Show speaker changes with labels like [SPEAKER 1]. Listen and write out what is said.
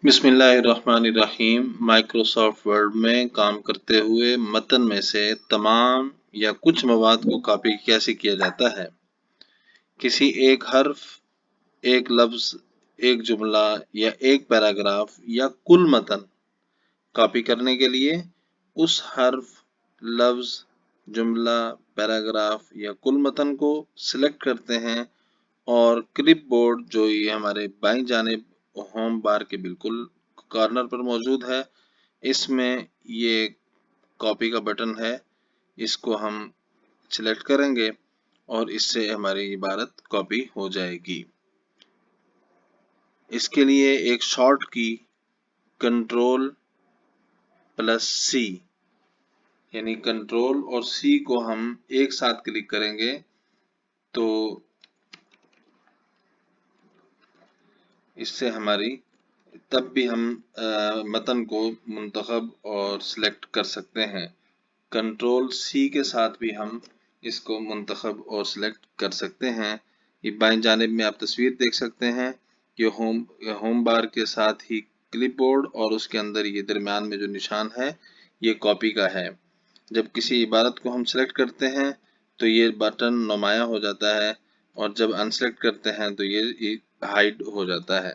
[SPEAKER 1] بسم اللہ الرحمن الرحیم۔ مائکروسافٹ ورڈ میں کام کرتے ہوئے متن میں سے تمام یا کچھ مواد کو کاپی کیسے کیا جاتا ہے؟ کسی ایک حرف، ایک لفظ، ایک جملہ یا ایک پیراگراف یا کل متن کاپی کرنے کے لیے اس حرف، لفظ، جملہ، پیراگراف یا کل متن کو سلیکٹ کرتے ہیں اور کلپ بورڈ جو یہ ہمارے بائیں جانب ہوم بار کے بالکل کارنر پر موجود ہے، اس میں یہ کاپی کا بٹن ہے، اس کو ہم سلیکٹ کریں گے اور اس سے ہماری عبارت کاپی ہو جائے گی۔ اس کے لیے ایک شارٹ کی کنٹرول پلس سی، یعنی کنٹرول اور سی کو ہم ایک ساتھ کلک کریں گے تو اس سے ہماری تب بھی ہم متن کو منتخب اور سلیکٹ کر سکتے ہیں۔ کنٹرول سی کے ساتھ بھی ہم اس کو منتخب اور سلیکٹ کر سکتے ہیں۔ یہ بائیں جانب میں آپ تصویر دیکھ سکتے ہیں، یہ ہوم بار کے ساتھ ہی کلپ بورڈ اور اس کے اندر یہ درمیان میں جو نشان ہے یہ کاپی کا ہے۔ جب کسی عبارت کو ہم سلیکٹ کرتے ہیں تو یہ بٹن نمایاں ہو جاتا ہے اور جب ان سلیکٹ کرتے ہیں تو یہ ہائڈ ہو جاتا ہے۔